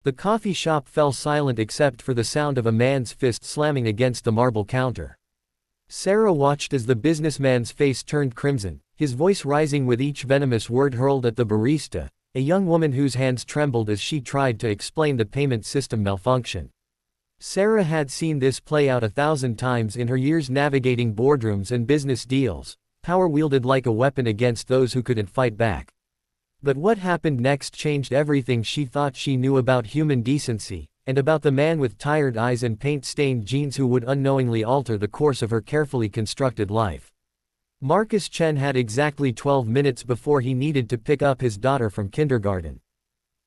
The coffee shop fell silent except for the sound of a man's fist slamming against the marble counter. Sarah watched as the businessman's face turned crimson, his voice rising with each venomous word hurled at the barista, a young woman whose hands trembled as she tried to explain the payment system malfunction. Sarah had seen this play out 1,000 times in her years navigating boardrooms and business deals, power wielded like a weapon against those who couldn't fight back. But what happened next changed everything she thought she knew about human decency, and about the man with tired eyes and paint-stained jeans who would unknowingly alter the course of her carefully constructed life. Marcus Chen had exactly 12 minutes before he needed to pick up his daughter from kindergarten.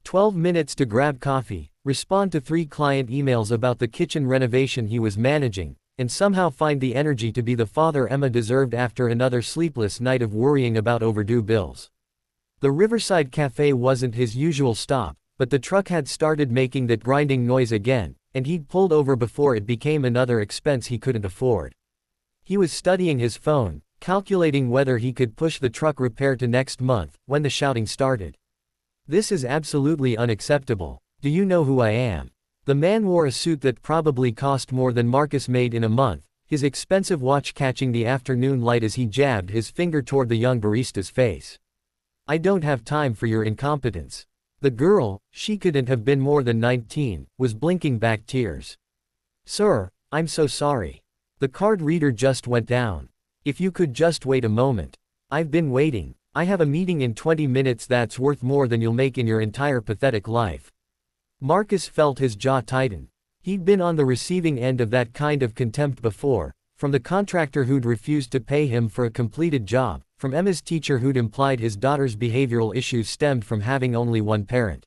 12 minutes to grab coffee, respond to 3 client emails about the kitchen renovation he was managing, and somehow find the energy to be the father Emma deserved after another sleepless night of worrying about overdue bills. The Riverside Cafe wasn't his usual stop, but the truck had started making that grinding noise again, and he'd pulled over before it became another expense he couldn't afford. He was studying his phone, calculating whether he could push the truck repair to next month, when the shouting started. "This is absolutely unacceptable. Do you know who I am?" The man wore a suit that probably cost more than Marcus made in a month, his expensive watch catching the afternoon light as he jabbed his finger toward the young barista's face. "I don't have time for your incompetence." The girl, she couldn't have been more than 19, was blinking back tears. "Sir, I'm so sorry. The card reader just went down. If you could just wait a moment. I've been waiting. I have a meeting in 20 minutes that's worth more than you'll make in your entire pathetic life." Marcus felt his jaw tighten. He'd been on the receiving end of that kind of contempt before, from the contractor who'd refused to pay him for a completed job, from Emma's teacher who'd implied his daughter's behavioral issues stemmed from having only one parent.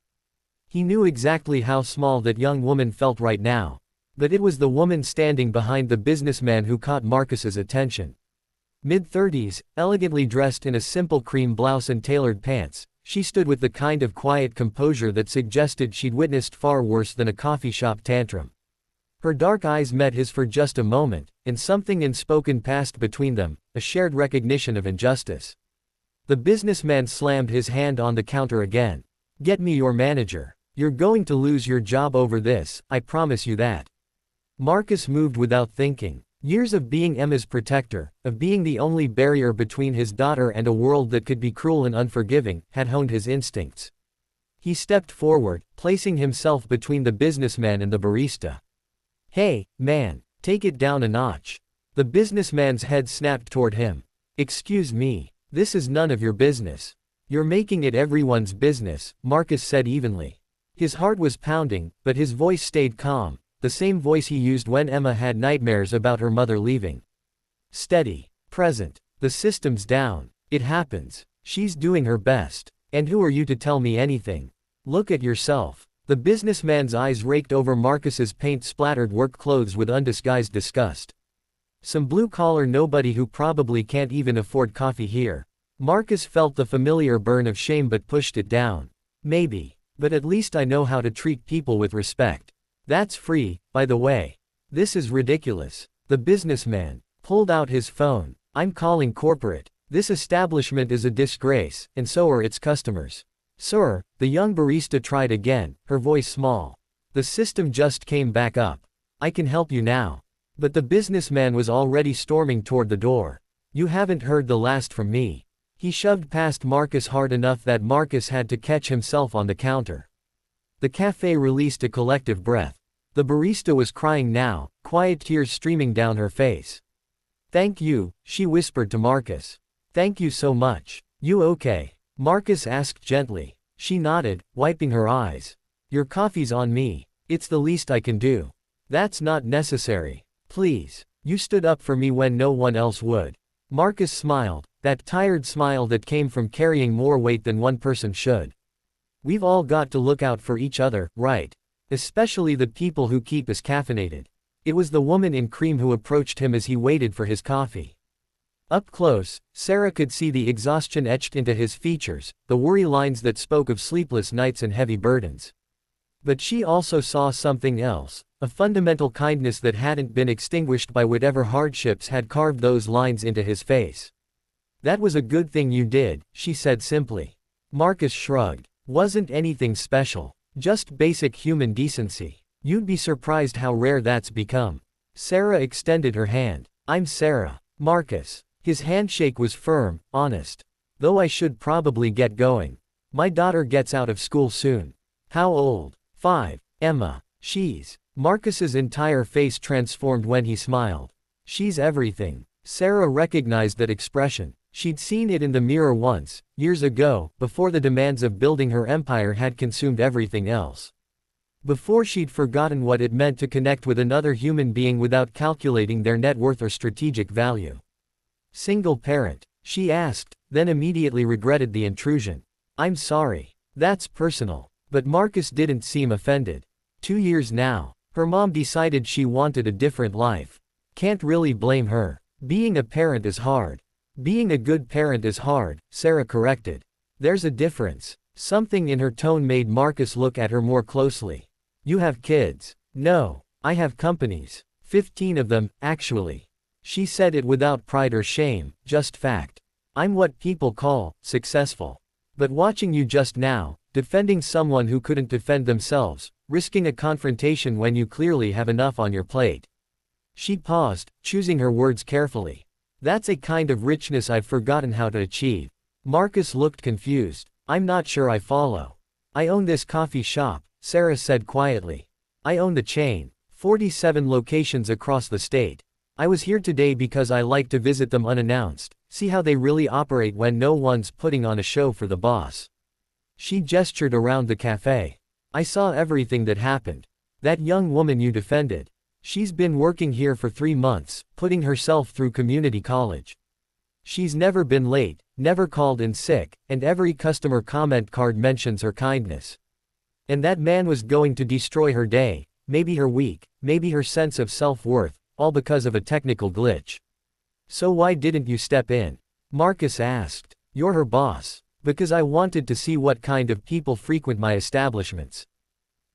He knew exactly how small that young woman felt right now. But it was the woman standing behind the businessman who caught Marcus's attention. Mid-30s, elegantly dressed in a simple cream blouse and tailored pants, she stood with the kind of quiet composure that suggested she'd witnessed far worse than a coffee shop tantrum. Her dark eyes met his for just a moment, and something unspoken passed between them, a shared recognition of injustice. The businessman slammed his hand on the counter again. "Get me your manager. You're going to lose your job over this, I promise you that." Marcus moved without thinking. Years of being Emma's protector, of being the only barrier between his daughter and a world that could be cruel and unforgiving, had honed his instincts. He stepped forward, placing himself between the businessman and the barista. "Hey, man, take it down a notch." The businessman's head snapped toward him. "Excuse me, this is none of your business." "You're making it everyone's business," Marcus said evenly. His heart was pounding, but his voice stayed calm, the same voice he used when Emma had nightmares about her mother leaving. Steady. Present. "The system's down. It happens. She's doing her best. And who are you to tell me anything? Look at yourself." The businessman's eyes raked over Marcus's paint-splattered work clothes with undisguised disgust. "Some blue-collar nobody who probably can't even afford coffee here." Marcus felt the familiar burn of shame but pushed it down. "Maybe. But at least I know how to treat people with respect. That's free, by the way." "This is ridiculous." The businessman pulled out his phone. "I'm calling corporate. This establishment is a disgrace, and so are its customers." "Sir," the young barista tried again, her voice small. "The system just came back up. I can help you now." But the businessman was already storming toward the door. "You haven't heard the last from me." He shoved past Marcus hard enough that Marcus had to catch himself on the counter. The cafe released a collective breath. The barista was crying now, quiet tears streaming down her face. "Thank you," she whispered to Marcus. "Thank you so much. You okay?" Marcus asked gently. She nodded, wiping her eyes. "Your coffee's on me. It's the least I can do." "That's not necessary. Please. You stood up for me when no one else would." Marcus smiled, that tired smile that came from carrying more weight than one person should. "We've all got to look out for each other, right? Especially the people who keep us caffeinated." It was the woman in cream who approached him as he waited for his coffee. Up close, Sarah could see the exhaustion etched into his features, the worry lines that spoke of sleepless nights and heavy burdens. But she also saw something else, a fundamental kindness that hadn't been extinguished by whatever hardships had carved those lines into his face. "That was a good thing you did," she said simply. Marcus shrugged. "Wasn't anything special. Just basic human decency. You'd be surprised how rare that's become. Sarah extended her hand. I'm Sarah. Marcus. His handshake was firm, honest. Though I should probably get going. My daughter gets out of school soon. How old? 5. Emma. She's. Marcus's entire face transformed when he smiled. She's everything. Sarah recognized that expression. She'd seen it in the mirror once, years ago, before the demands of building her empire had consumed everything else. Before she'd forgotten what it meant to connect with another human being without calculating their net worth or strategic value. Single parent? She asked, then immediately regretted the intrusion. I'm sorry. That's personal. But Marcus didn't seem offended. 2 years now. Her mom decided she wanted a different life. Can't really blame her. Being a parent is hard. Being a good parent is hard, Sarah corrected. There's a difference. Something in her tone made Marcus look at her more closely. You have kids. No. I have companies. 15 of them, actually. She said it without pride or shame, just fact. I'm what people call successful. But watching you just now, defending someone who couldn't defend themselves, risking a confrontation when you clearly have enough on your plate. She paused, choosing her words carefully. That's a kind of richness I've forgotten how to achieve. Marcus looked confused. I'm not sure I follow. I own this coffee shop, Sarah said quietly. I own the chain. 47 locations across the state. I was here today because I like to visit them unannounced, see how they really operate when no one's putting on a show for the boss. She gestured around the cafe. I saw everything that happened. That young woman you defended. She's been working here for 3 months, putting herself through community college. She's never been late, never called in sick, and every customer comment card mentions her kindness. And that man was going to destroy her day, maybe her week, maybe her sense of self-worth, all because of a technical glitch. So why didn't you step in? Marcus asked. You're her boss. Because I wanted to see what kind of people frequent my establishments.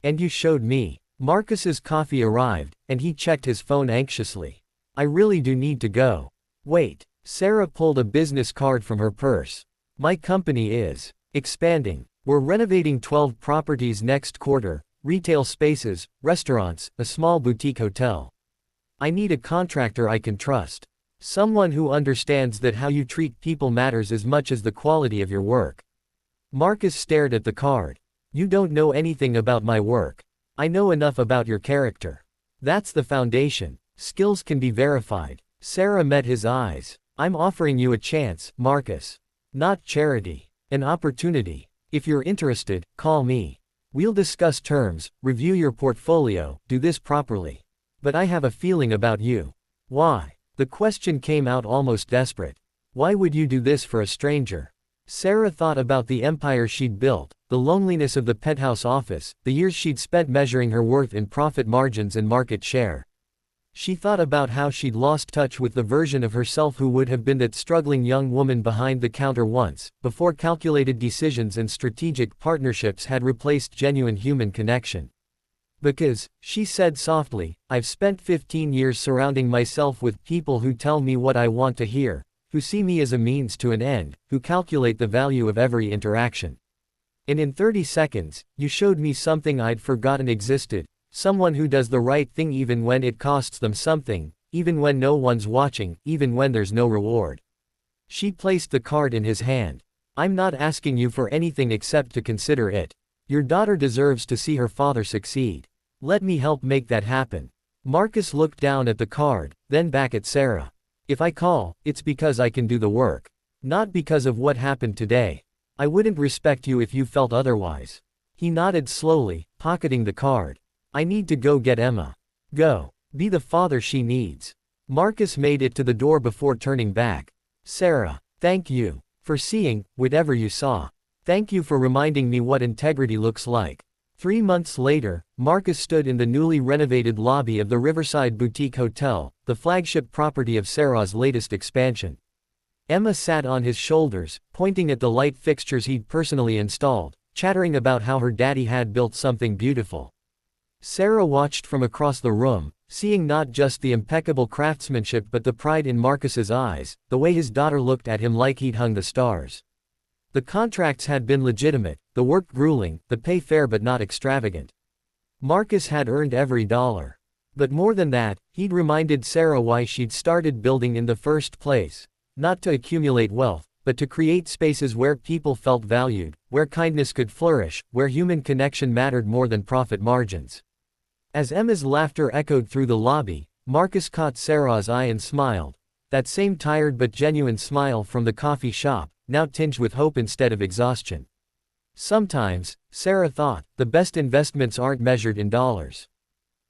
And you showed me. Marcus's coffee arrived, and he checked his phone anxiously. I really do need to go. Wait. Sarah pulled a business card from her purse. My company is expanding. We're renovating 12 properties next quarter, retail spaces, restaurants, a small boutique hotel. I need a contractor I can trust. Someone who understands that how you treat people matters as much as the quality of your work. Marcus stared at the card. You don't know anything about my work. I know enough about your character. That's the foundation. Skills can be verified. Sarah met his eyes. I'm offering you a chance, Marcus. Not charity. An opportunity. If you're interested, call me. We'll discuss terms, review your portfolio, do this properly. But I have a feeling about you. Why? The question came out almost desperate. Why would you do this for a stranger? Sarah thought about the empire she'd built, the loneliness of the penthouse office, the years she'd spent measuring her worth in profit margins and market share. She thought about how she'd lost touch with the version of herself who would have been that struggling young woman behind the counter once, before calculated decisions and strategic partnerships had replaced genuine human connection. Because, she said softly, I've spent 15 years surrounding myself with people who tell me what I want to hear, who see me as a means to an end, who calculate the value of every interaction. And in 30 seconds, you showed me something I'd forgotten existed, someone who does the right thing even when it costs them something, even when no one's watching, even when there's no reward. She placed the card in his hand. I'm not asking you for anything except to consider it. Your daughter deserves to see her father succeed. Let me help make that happen. Marcus looked down at the card, then back at Sarah. If I call, it's because I can do the work. Not because of what happened today. I wouldn't respect you if you felt otherwise. He nodded slowly, pocketing the card. I need to go get Emma. Go. Be the father she needs. Marcus made it to the door before turning back. Sarah, thank you for seeing whatever you saw. Thank you for reminding me what integrity looks like. 3 months later, Marcus stood in the newly renovated lobby of the Riverside Boutique Hotel, the flagship property of Sarah's latest expansion. Emma sat on his shoulders, pointing at the light fixtures he'd personally installed, chattering about how her daddy had built something beautiful. Sarah watched from across the room, seeing not just the impeccable craftsmanship but the pride in Marcus's eyes, the way his daughter looked at him like he'd hung the stars. The contracts had been legitimate, the work grueling, the pay fair but not extravagant. Marcus had earned every dollar. But more than that, he'd reminded Sarah why she'd started building in the first place. Not to accumulate wealth, but to create spaces where people felt valued, where kindness could flourish, where human connection mattered more than profit margins. As Emma's laughter echoed through the lobby, Marcus caught Sarah's eye and smiled. That same tired but genuine smile from the coffee shop, now tinged with hope instead of exhaustion. Sometimes, Sarah thought, the best investments aren't measured in dollars.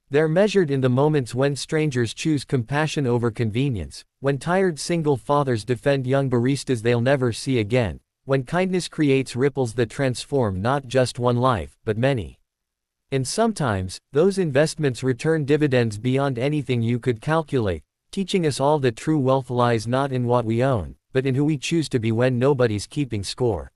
They're measured in the moments when strangers choose compassion over convenience, when tired single fathers defend young baristas they'll never see again, when kindness creates ripples that transform not just one life, but many. And sometimes, those investments return dividends beyond anything you could calculate, teaching us all that true wealth lies not in what we own, but in who we choose to be when nobody's keeping score.